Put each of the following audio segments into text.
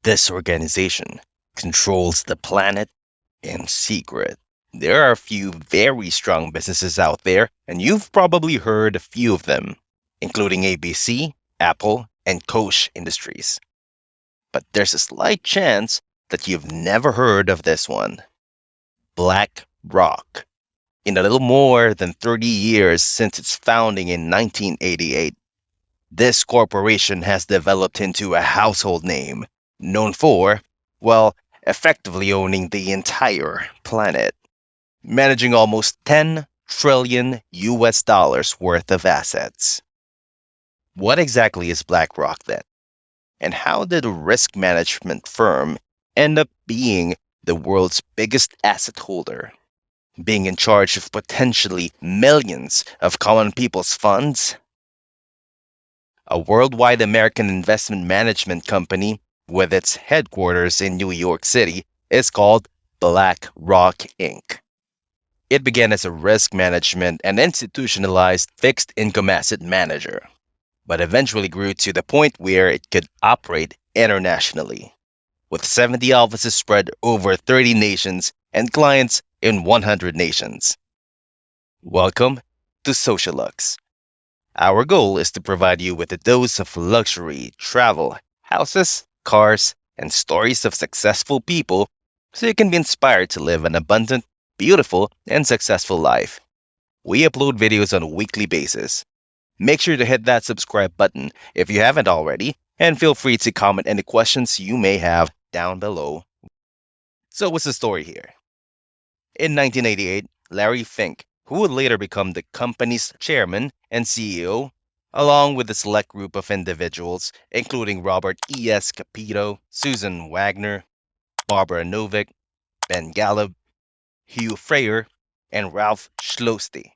This organization controls the planet in secret. There are a few very strong businesses out there, and you've probably heard a few of them, including ABC, Apple, and Kosh Industries. But there's a slight chance that you've never heard of this one, BlackRock. In a little more than 30 years since its founding in 1988, this corporation has developed into a household name, known for, well, effectively owning the entire planet, managing almost 10 trillion US dollars worth of assets. What exactly is BlackRock then? And how did a risk management firm end up being the world's biggest asset holder, being in charge of potentially millions of common people's funds? A worldwide American investment management company with its headquarters in New York City is called BlackRock Inc. It began as a risk management and institutionalized fixed income asset manager, but eventually grew to the point where it could operate internationally, with 70 offices spread over 30 nations and clients in 100 nations. Welcome to Socialux. Our goal is to provide you with a dose of luxury, travel, houses, cars, and stories of successful people so you can be inspired to live an abundant, beautiful, and successful life. We upload videos on a weekly basis. Make sure to hit that subscribe button if you haven't already, and feel free to comment any questions you may have down below. So, what's the story here? In 1988, Larry Fink, who would later become the company's chairman and CEO, along with a select group of individuals, including Robert E.S. Capito, Susan Wagner, Barbara Novick, Ben Gallup, Hugh Freyer, and Ralph Schlosty,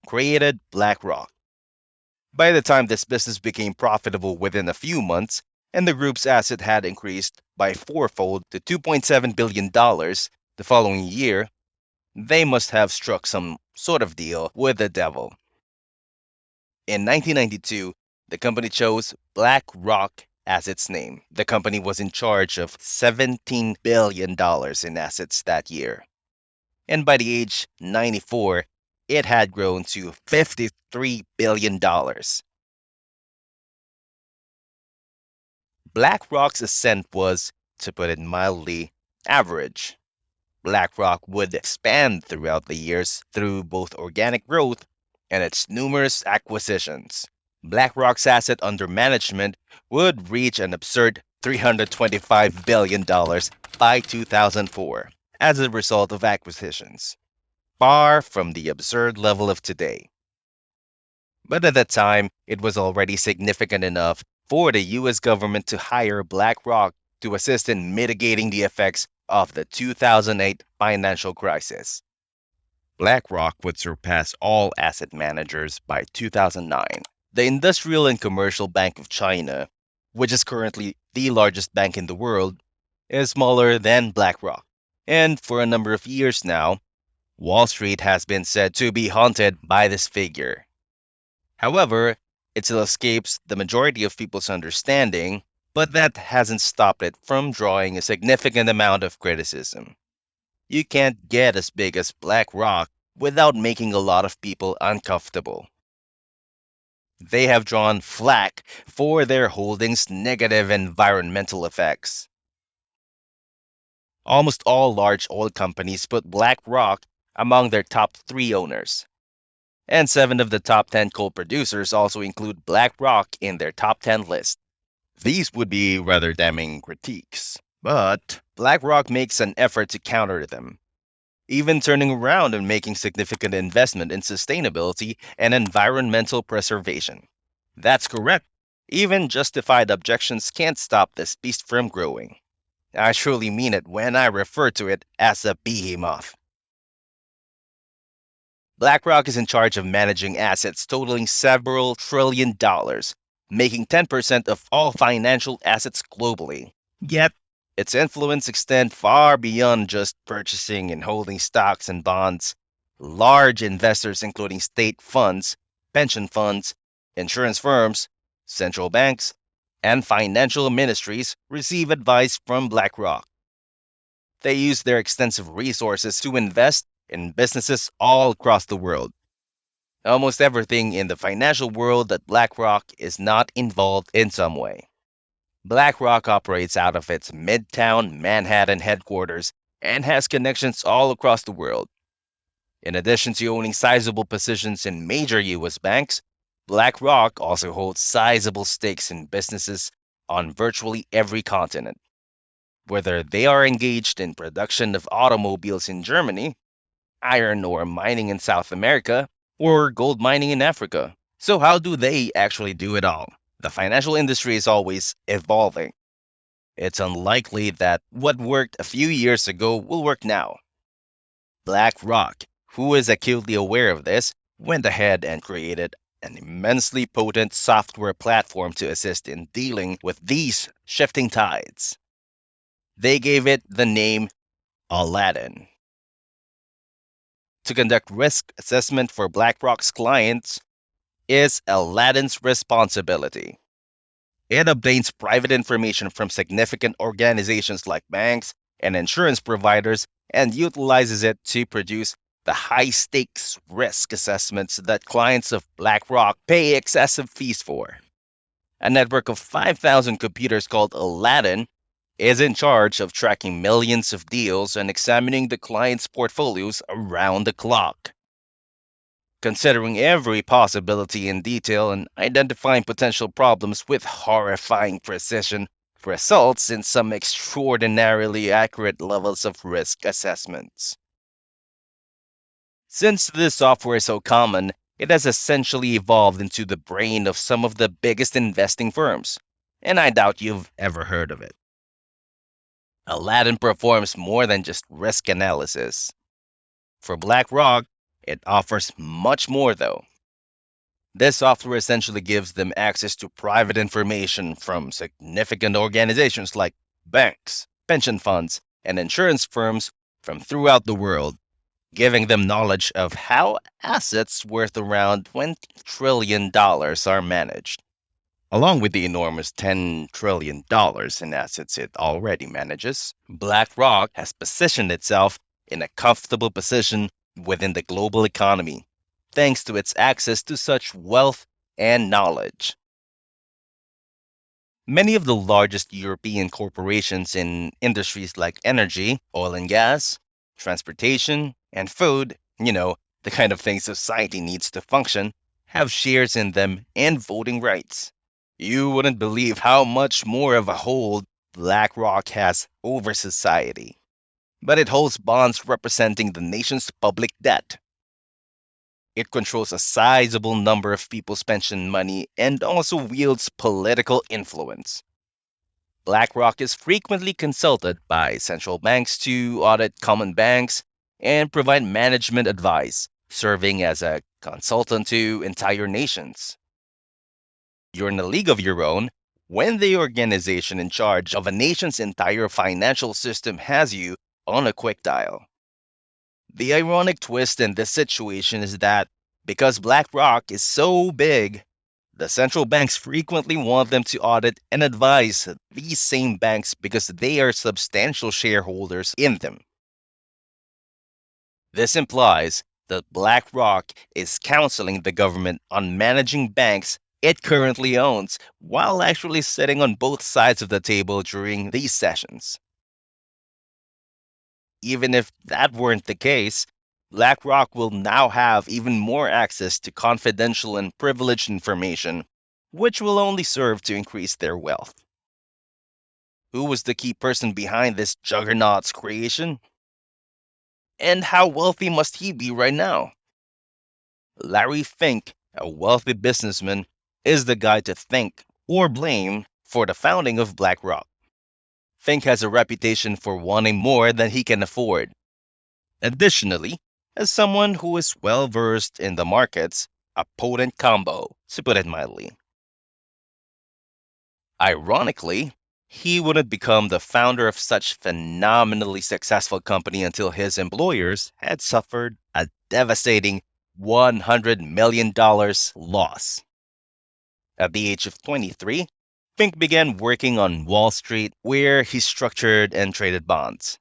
created BlackRock. By the time this business became profitable within a few months, and the group's asset had increased by fourfold to $2.7 billion the following year, they must have struck some sort of deal with the devil. In 1992, the company chose BlackRock as its name. The company was in charge of $17 billion in assets that year. And by the age 94, it had grown to $53 billion. BlackRock's ascent was, to put it mildly, average. BlackRock would expand throughout the years through both organic growth and its numerous acquisitions. BlackRock's asset under management would reach an absurd $325 billion by 2004 as a result of acquisitions, far from the absurd level of today. But at that time, it was already significant enough for the US government to hire BlackRock to assist in mitigating the effects of the 2008 financial crisis. BlackRock would surpass all asset managers by 2009. The Industrial and Commercial Bank of China, which is currently the largest bank in the world, is smaller than BlackRock. And for a number of years now, Wall Street has been said to be haunted by this figure. However, it still escapes the majority of people's understanding, but that hasn't stopped it from drawing a significant amount of criticism. You can't get as big as BlackRock without making a lot of people uncomfortable. They have drawn flack for their holdings' negative environmental effects. Almost all large oil companies put BlackRock among their top 3 owners. And 7 of the top 10 coal producers also include BlackRock in their top 10 list. These would be rather damning critiques, but BlackRock makes an effort to counter them, even turning around and making significant investment in sustainability and environmental preservation. That's correct. Even justified objections can't stop this beast from growing. I truly mean it when I refer to it as a behemoth. BlackRock is in charge of managing assets totaling several trillion dollars, making 10% of all financial assets globally. Yet, its influence extends far beyond just purchasing and holding stocks and bonds. Large investors, including state funds, pension funds, insurance firms, central banks, and financial ministries receive advice from BlackRock. They use their extensive resources to invest in businesses all across the world. Almost everything in the financial world that BlackRock is not involved in some way. BlackRock operates out of its Midtown Manhattan headquarters and has connections all across the world. In addition to owning sizable positions in major US banks, BlackRock also holds sizable stakes in businesses on virtually every continent. Whether they are engaged in production of automobiles in Germany, iron ore mining in South America, or gold mining in Africa. So, how do they actually do it all? The financial industry is always evolving. It's unlikely that what worked a few years ago will work now. BlackRock, who is acutely aware of this, went ahead and created an immensely potent software platform to assist in dealing with these shifting tides. They gave it the name Aladdin. To conduct risk assessment for BlackRock's clients is Aladdin's responsibility. It obtains private information from significant organizations like banks and insurance providers and utilizes it to produce the high stakes risk assessments that clients of BlackRock pay excessive fees for. A network of 5,000 computers called Aladdin is in charge of tracking millions of deals and examining the client's portfolios around the clock. Considering every possibility in detail and identifying potential problems with horrifying precision results in some extraordinarily accurate levels of risk assessments. Since this software is so common, it has essentially evolved into the brain of some of the biggest investing firms, and I doubt you've ever heard of it. Aladdin performs more than just risk analysis. For BlackRock, it offers much more though. This software essentially gives them access to private information from significant organizations like banks, pension funds, and insurance firms from throughout the world, giving them knowledge of how assets worth around $20 trillion are managed. Along with the enormous $10 trillion in assets it already manages, BlackRock has positioned itself in a comfortable position within the global economy, thanks to its access to such wealth and knowledge. Many of the largest European corporations in industries like energy, oil and gas, transportation, and food, the kind of things society needs to function, have shares in them and voting rights. You wouldn't believe how much more of a hold BlackRock has over society. But it holds bonds representing the nation's public debt. It controls a sizable number of people's pension money and also wields political influence. BlackRock is frequently consulted by central banks to audit common banks and provide management advice, serving as a consultant to entire nations. You're in a league of your own when the organization in charge of a nation's entire financial system has you on a quick dial. The ironic twist in this situation is that because BlackRock is so big, the central banks frequently want them to audit and advise these same banks because they are substantial shareholders in them. This implies that BlackRock is counseling the government on managing banks it currently owns while actually sitting on both sides of the table during these sessions. Even if that weren't the case, BlackRock will now have even more access to confidential and privileged information, which will only serve to increase their wealth. Who was the key person behind this juggernaut's creation? And how wealthy must he be right now? Larry Fink, a wealthy businessman, is the guy to thank or blame for the founding of BlackRock. Fink has a reputation for wanting more than he can afford. Additionally, as someone who is well versed in the markets, a potent combo, to put it mildly. Ironically, he wouldn't become the founder of such phenomenally successful company until his employers had suffered a devastating $100 million loss. At the age of 23, Fink began working on Wall Street, where he structured and traded bonds.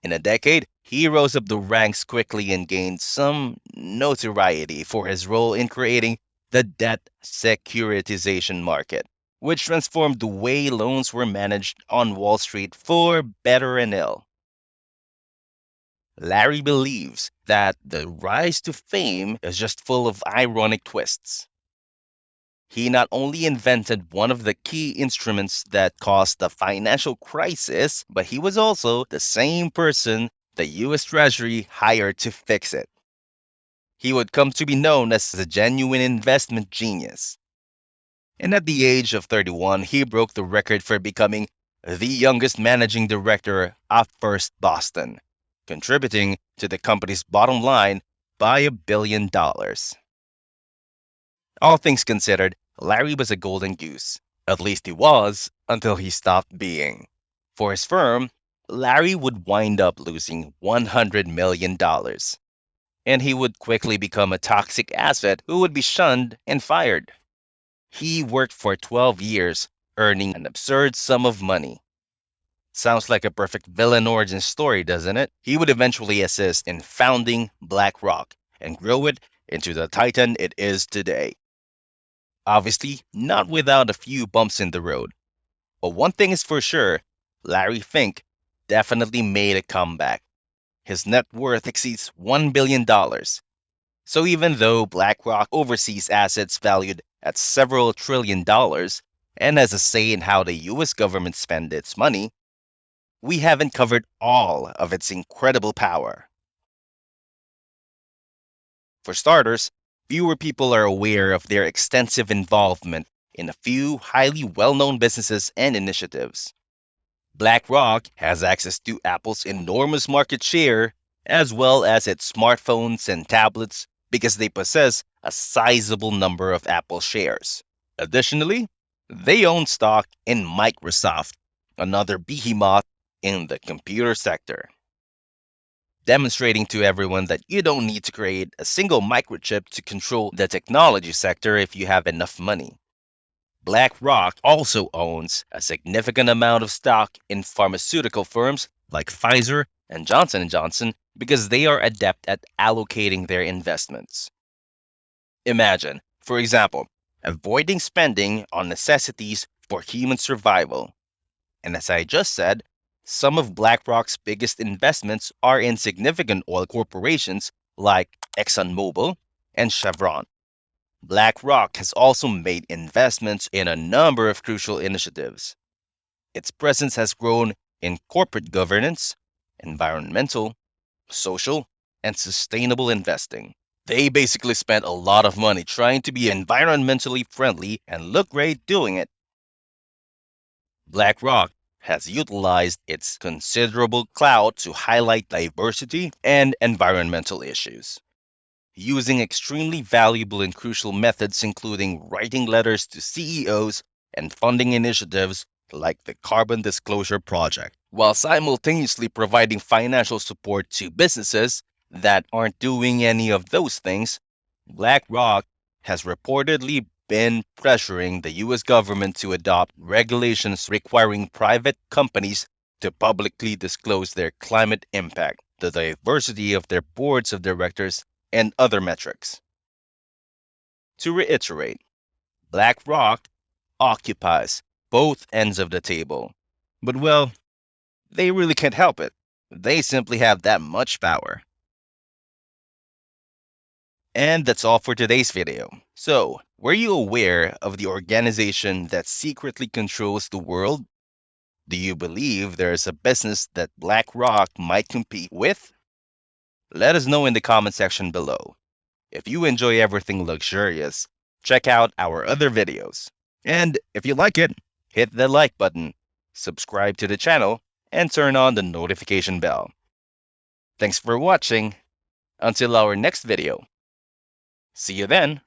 In a decade, he rose up the ranks quickly and gained some notoriety for his role in creating the debt securitization market, which transformed the way loans were managed on Wall Street for better and ill. Larry believes that the rise to fame is just full of ironic twists. He not only invented one of the key instruments that caused the financial crisis, but he was also the same person the US Treasury hired to fix it. He would come to be known as a genuine investment genius. And at the age of 31, he broke the record for becoming the youngest managing director of First Boston, contributing to the company's bottom line by $1 billion. All things considered, Larry was a golden goose. At least he was, until he stopped being. For his firm, Larry would wind up losing $100 million, and he would quickly become a toxic asset who would be shunned and fired. He worked for 12 years, earning an absurd sum of money. Sounds like a perfect villain origin story, doesn't it? He would eventually assist in founding BlackRock and grow it into the titan it is today. Obviously, not without a few bumps in the road. But one thing is for sure, Larry Fink definitely made a comeback. His net worth exceeds $1 billion. So even though BlackRock oversees assets valued at several trillion dollars and has a say in how the US government spends its money, we haven't covered all of its incredible power. For starters, fewer people are aware of their extensive involvement in a few highly well known businesses and initiatives. BlackRock has access to Apple's enormous market share, as well as its smartphones and tablets, because they possess a sizable number of Apple shares. Additionally, they own stock in Microsoft, another behemoth in the computer sector, demonstrating to everyone that you don't need to create a single microchip to control the technology sector if you have enough money. BlackRock also owns a significant amount of stock in pharmaceutical firms like Pfizer and Johnson & Johnson because they are adept at allocating their investments. Imagine, for example, avoiding spending on necessities for human survival. And as I just said, some of BlackRock's biggest investments are in significant oil corporations like ExxonMobil and Chevron. BlackRock has also made investments in a number of crucial initiatives. Its presence has grown in corporate governance, environmental, social, and sustainable investing. They basically spent a lot of money trying to be environmentally friendly and look great doing it. BlackRock has utilized its considerable clout to highlight diversity and environmental issues, using extremely valuable and crucial methods, including writing letters to CEOs and funding initiatives like the Carbon Disclosure Project, while simultaneously providing financial support to businesses that aren't doing any of those things. BlackRock has reportedly been pressuring the US government to adopt regulations requiring private companies to publicly disclose their climate impact, the diversity of their boards of directors, and other metrics. To reiterate, BlackRock occupies both ends of the table. But well, they really can't help it. They simply have that much power. And that's all for today's video. So, were you aware of the organization that secretly controls the world? Do you believe there is a business that BlackRock might compete with? Let us know in the comment section below. If you enjoy everything luxurious, check out our other videos. And if you like it, hit the like button, subscribe to the channel, and turn on the notification bell. Thanks for watching. Until our next video. See you then.